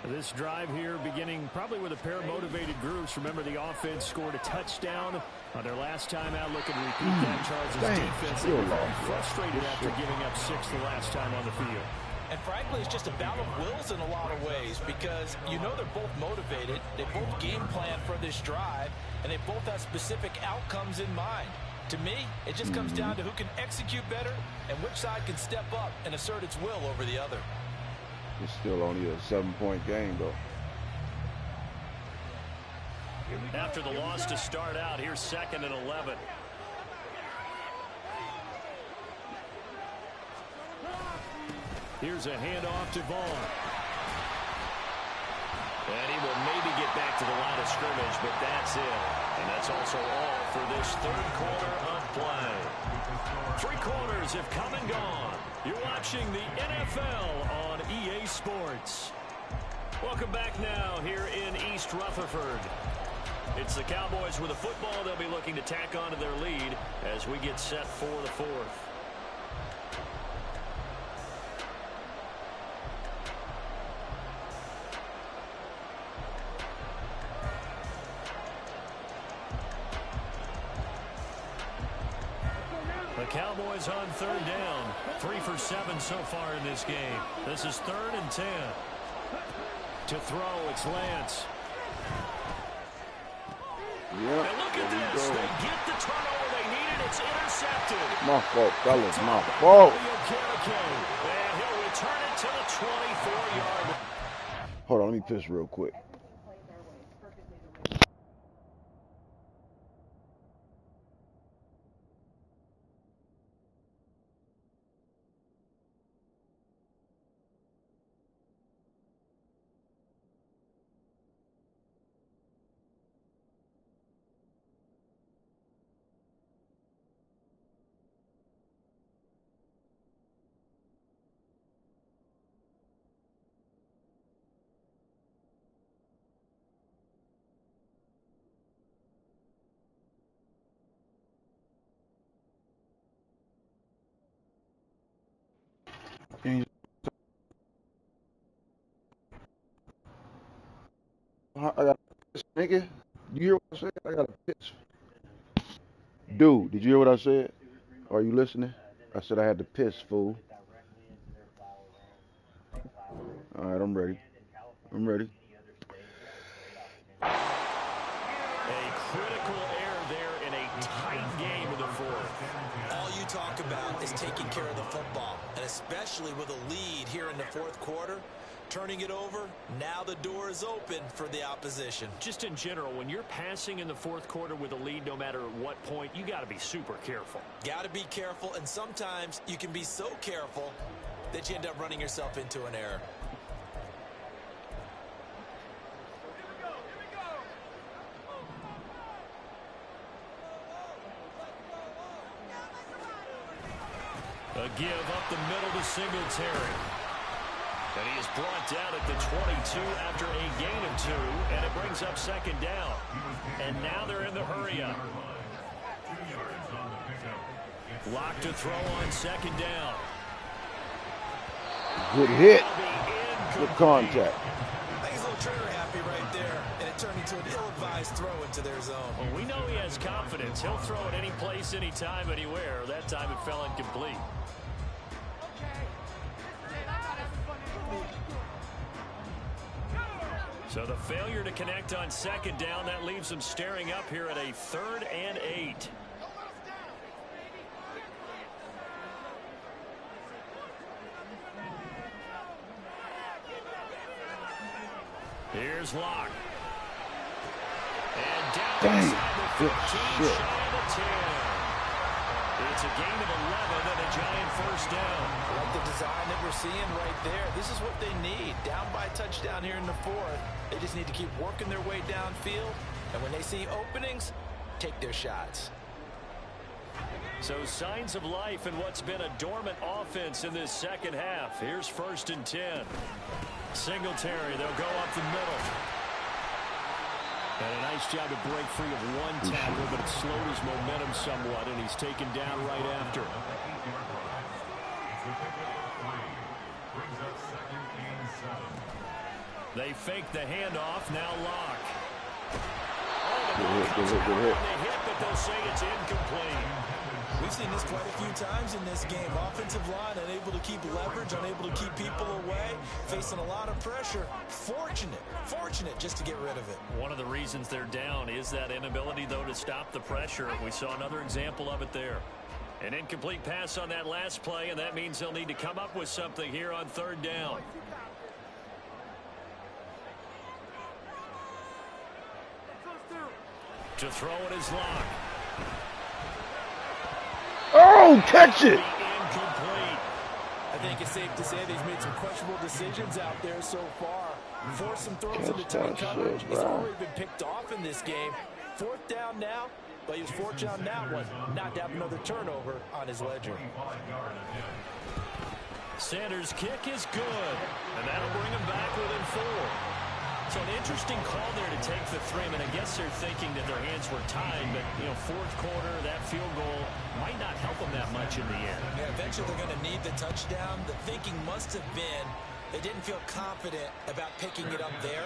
S4: This drive here beginning probably with a pair of motivated groups. Remember, the offense scored a touchdown on their last time out. Looking to repeat that. Charles' defense, they were very frustrated after giving up 6 the last time on the field.
S5: And frankly, it's just a battle of wills in a lot of ways because you know they're both motivated. They both game plan for this drive, and they both have specific outcomes in mind. To me, it just comes down to who can execute better and which side can step up and assert its will over the other.
S1: It's still only a 7-point game, though.
S4: After the loss to start out, here's 2nd and 11. Here's a handoff to Vaughn. And he will maybe get back to the line of scrimmage, but that's it. And that's also all for this 3rd quarter of play. 3 quarters have come and gone. You're watching the NFL on EA Sports. Welcome back now here in East Rutherford. It's the Cowboys with the football. They'll be looking to tack on to their lead as we get set for the 4th. The Cowboys on third down. 3 for 7 so far in this game. This is 3rd and 10. To throw, it's Lance.
S1: Yep,
S4: And look at
S1: there we
S4: this.
S1: go.
S4: They get the turnover they needed. It's intercepted.
S1: My fault, fellas, my fault.
S4: And he'll return it to the 24-yard line.
S1: Hold on, let me piss real quick. I got a piss, nigga. You hear what I said? I got a piss. Dude, did you hear what I said? Are you listening? I said I had to piss, fool. All right, I'm ready. I'm ready.
S4: A critical error there in a tight game in the fourth.
S5: All you talk about is taking care of the football, and especially with a lead here in the fourth quarter. Turning it over, now the door is open for the opposition.
S4: Just in general, when you're passing in the fourth quarter with a lead, no matter what point, you got to be super careful.
S5: Got to be careful, and sometimes you can be so careful that you end up running yourself into an error.
S4: A give up the middle to Singletary. And he is brought down at the 22 after a gain of 2, and it brings up 2nd down. And now they're in the hurry-up. Lock to throw on 2nd down.
S1: Good hit. Good contact.
S5: I think he's a little trigger happy right there, and it turned into an ill-advised throw into their zone.
S4: Well, we know he has confidence. He'll throw it any place, anytime, anywhere. That time it fell incomplete. So the failure to connect on 2nd down, that leaves them staring up here at a 3rd and 8. Here's Locke. And down inside the 15, shy of the 10. It's a gain of 11 and a giant 1st down.
S5: I like the design that we're seeing right there. This is what they need. Down by a touchdown here in the 4th. They just need to keep working their way downfield. And when they see openings, take their shots.
S4: So signs of life in what's been a dormant offense in this 2nd half. Here's 1st and 10. Singletary, they'll go up the middle. And a nice job to break free of one tackle, but it slowed his momentum somewhat, and he's taken down right after. They fake the handoff, now Locke.
S1: Good hit.
S4: They hit, but they'll say it's incomplete.
S5: We've seen this quite a few times in this game. Offensive line unable to keep leverage, unable to keep people away, facing a lot of pressure. Fortunate just to get rid of it.
S4: One of the reasons they're down is that inability, though, to stop the pressure. We saw another example of it there. An incomplete pass on that last play, and that means they'll need to come up with something here on 3rd down. To throw it is Locke.
S1: Oh, catch it!
S4: Incomplete.
S5: I think it's safe to say they've made some questionable decisions out there so far. Forced some throws into tight coverage. He's already been picked off in this game. 4th down now, but he was fortunate on that one. Not to have another turnover on his ledger.
S4: Sanders' kick is good, and that'll bring him back within 4. So an interesting call there to take the 3. I mean, I guess they're thinking that their hands were tied, but, 4th quarter, that field goal might not help them that much in the end.
S5: Yeah, eventually they're going to need the touchdown. The thinking must have been they didn't feel confident about picking it up there,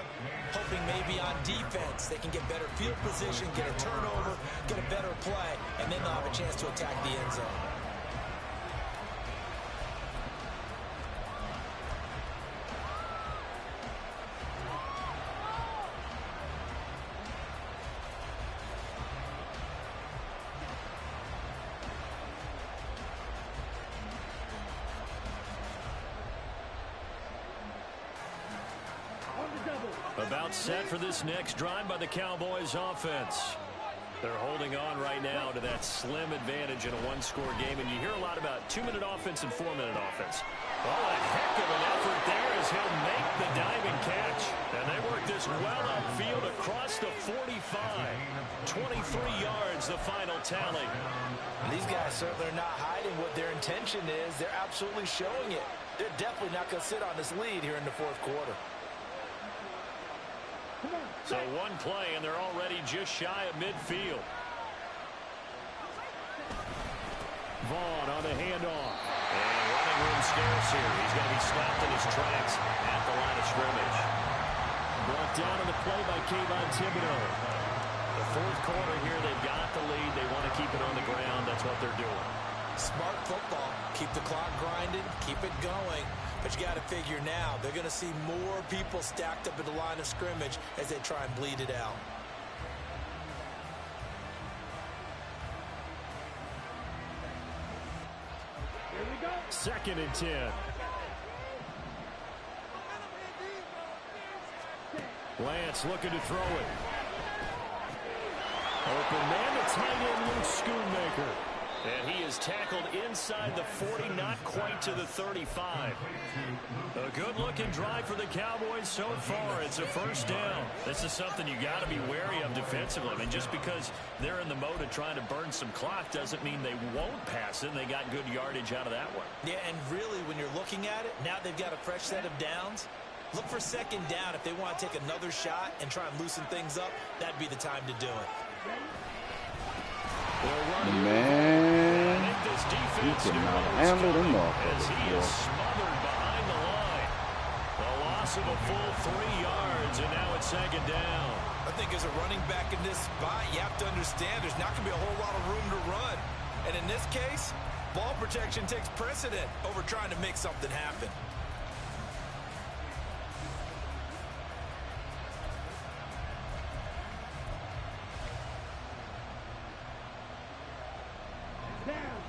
S5: hoping maybe on defense they can get better field position, get a turnover, get a better play, and then they'll have a chance to attack the end zone.
S4: About set for this next drive by the Cowboys offense. They're holding on right now to that slim advantage in a one-score game, and you hear a lot about 2-minute offense and 4-minute offense. Oh, a heck of an effort there as he'll make the diving catch. And they work this well upfield across the 45. 23 yards, the final tally.
S5: These guys certainly are not hiding what their intention is. They're absolutely showing it. They're definitely not going to sit on this lead here in the fourth quarter.
S4: So one play, and they're already just shy of midfield. Vaughn on the handoff. And running room scarce here. He's going to be stopped in his tracks at the line of scrimmage. Brought down on the play by Kayvon Thibodeau. The fourth quarter here, they've got the lead. They want to keep it on the ground. That's what they're doing.
S5: Smart football. Keep the clock grinding. Keep it going. But you got to figure now, they're going to see more people stacked up at the line of scrimmage as they try and bleed it out.
S2: Here we go.
S4: 2nd and 10. Lance looking to throw it. Open man, the tight end, Luke Schoonmaker. And he is tackled inside the 40, not quite to the 35. A good-looking drive for the Cowboys so far. It's a first down. This is something you got to be wary of defensively. I mean, just because they're in the mode of trying to burn some clock doesn't mean they won't pass it. And they got good yardage out of that one.
S5: Yeah, and really, when you're looking at it, now they've got a fresh set of downs. Look for 2nd down. If they want to take another shot and try and loosen things up, that'd be the time to do it.
S1: Man, he cannot handle them
S4: as he is
S1: off.
S4: smothered behind the line. A loss of a full 3 yards, and now it's 2nd down.
S5: I think as a running back in this spot, you have to understand there's not going to be a whole lot of room to run. And in this case, ball protection takes precedent over trying to make something happen.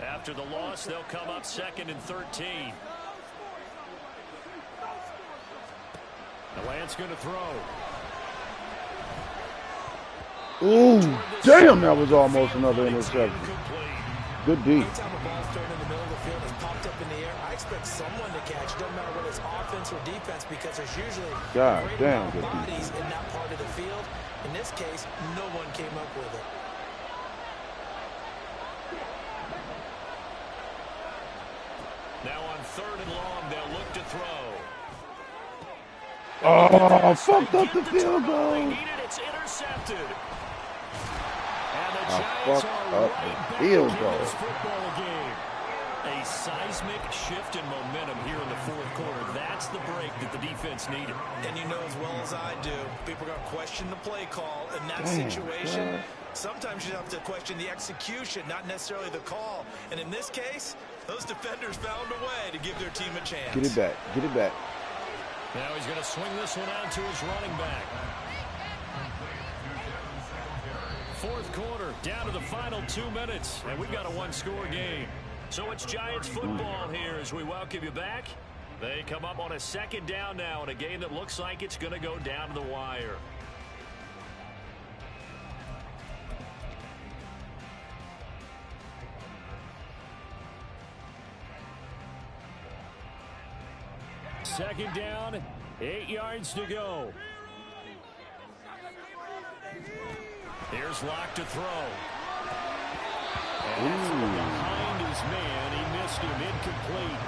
S4: After the loss, they'll come up 2nd and 13. Lance going to throw.
S1: Ooh, damn, that was almost another interception. Good deep.
S5: Anytime a ball's thrown in the middle of the field, it's popped up in the air, I expect someone to catch. It doesn't matter whether it's offense or defense, because there's usually
S1: God
S5: a great
S1: damn,
S5: amount
S1: good
S5: of bodies
S1: defense.
S5: in that part of the field. In this case, no one came up with it.
S4: Now on 3rd and long, they'll look to throw.
S1: Oh, fucked up the field goal.
S4: It's intercepted. And the
S1: I
S4: Giants
S1: fucked
S4: are
S1: up
S4: right
S1: the
S4: back
S1: field
S4: in
S1: goal.
S4: this football game. A seismic shift in momentum here in the fourth quarter. That's the break that the defense needed.
S5: And you know as well as I do, people are going to question the play call in that situation. Sometimes you have to question the execution, not necessarily the call. And in this case, those defenders found a way to give their team a chance.
S1: Get it back. Get it back.
S4: Now he's going to swing this one out to his running back. Fourth quarter, down to the final 2 minutes, and we've got a one-score game. So it's Giants football here as we welcome you back. They come up on a 2nd down now in a game that looks like it's going to go down to the wire. Second down, 8 yards to go. Here's Locke to throw. And from behind his man, he missed him, incomplete.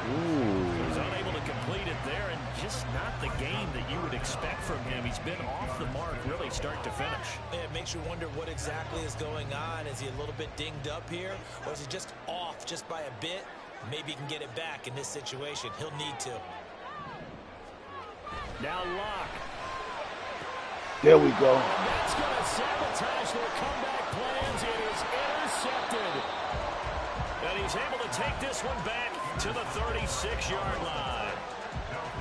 S4: He was unable to complete it there, and just not the game that you would expect from him. He's been off the mark, really start to finish.
S5: It makes you wonder what exactly is going on. Is he a little bit dinged up here, or is he just off just by a bit? Maybe he can get it back in this situation. He'll need to.
S4: Now Locke.
S1: There we go.
S4: And that's going to sabotage their comeback plans. It is intercepted. And he's able to take this one back to the 36-yard line.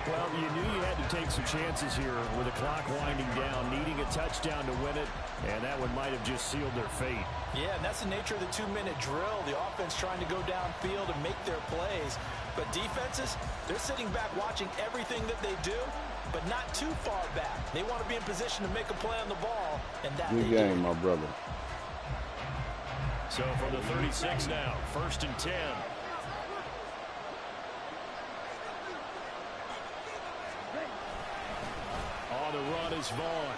S4: Well, you knew you had to take some chances here with the clock winding down, needing a touchdown to win it, and that one might have just sealed their fate.
S5: Yeah, and that's the nature of the 2-minute drill. The offense trying to go downfield and make their plays. But defenses, they're sitting back watching everything that they do, but not too far back. They want to be in position to make a play on the ball, and that
S1: Good game, my brother.
S4: So from the 36 now, 1st and 10. On the run is Vaughn.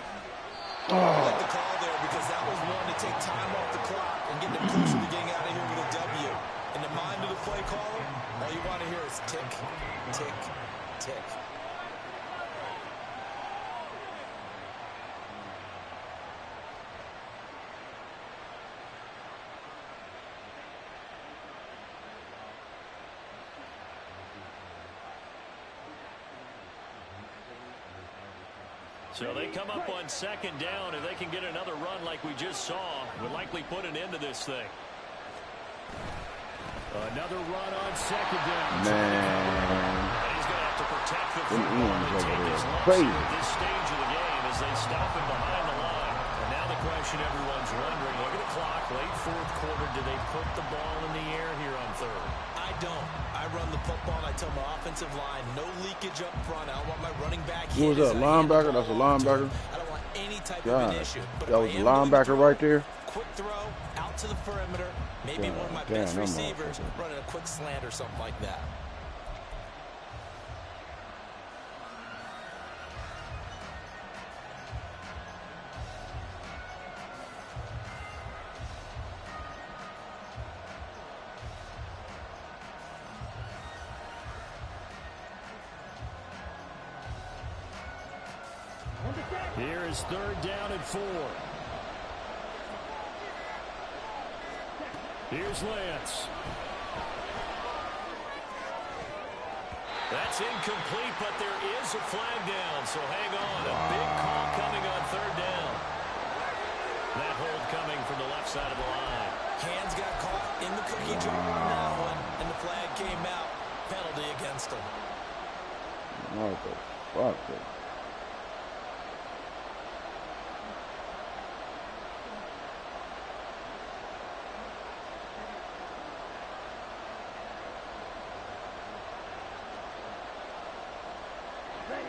S5: I like the call there because that was one to take time off the clock and get them closer to getting out of here with a W. In the mind of the play caller, all you want to hear is tick, tick, tick.
S4: So they come up on 2nd down, and they can get another run like we just saw. Will likely put an end to this thing. Another run on 2nd down.
S1: Man.
S4: And he's going to have to protect the football and take his lumps
S1: Crazy.
S4: here at this stage of the game as they stop him behind the line. And now the question everyone's wondering, look at the clock, late 4th quarter, do they put the ball in the air here on 3rd?
S5: I don't. I run the football, and I tell my offensive line, no leakage up front. I don't want my running back hit.
S1: Who was that, linebacker? That's a linebacker?
S5: I don't want any type
S1: God,
S5: of an issue. But
S1: that was a linebacker right there?
S5: Quick throw, out to the perimeter. Maybe one of my best receivers running a quick slant or something like that.
S4: Here is 3rd down and 4. Here's Lance. That's incomplete, but there is a flag down, so hang on. A big call coming on 3rd down. That hold coming from the left side of the line.
S5: Hands got caught in the cookie jar on that one, and the flag came out. Penalty against him.
S1: What the fuck?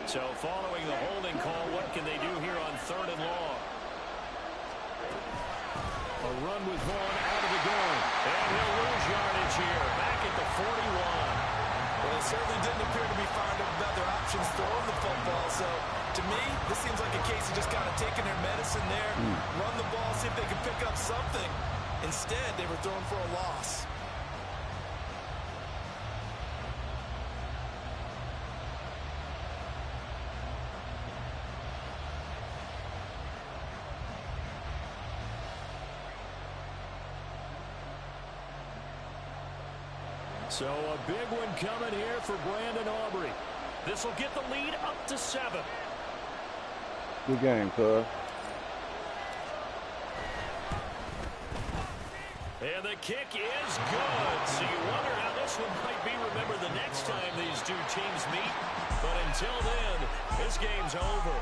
S4: So following the holding call, what can they do here on 3rd and long? A run with Vaughn out of the game. And he'll lose yardage here, back at the 41.
S5: Well, they certainly didn't appear to be fired up about their options throwing the football. So, to me, this seems like a case of just kind of taking their medicine there, run the ball, see if they can pick up something. Instead, they were throwing for a loss.
S4: So a big one coming here for Brandon Aubrey. This will get the lead up to 7.
S1: Good game, cuz.
S4: And the kick is good. So you wonder how this one might be remembered the next time these two teams meet. But until then, this game's over.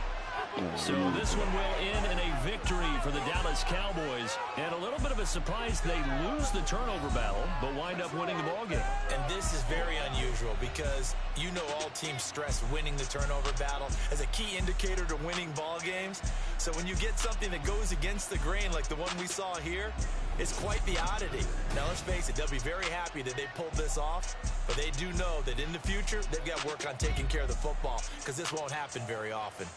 S4: So this one will end in a victory for the Dallas Cowboys. And a little bit of a surprise, they lose the turnover battle, but wind up winning the ballgame.
S5: And this is very unusual because you know all teams stress winning the turnover battle as a key indicator to winning ball games. So when you get something that goes against the grain like the one we saw here, it's quite the oddity. Now, let's face it, they'll be very happy that they pulled this off, but they do know that in the future, they've got to work on taking care of the football because this won't happen very often.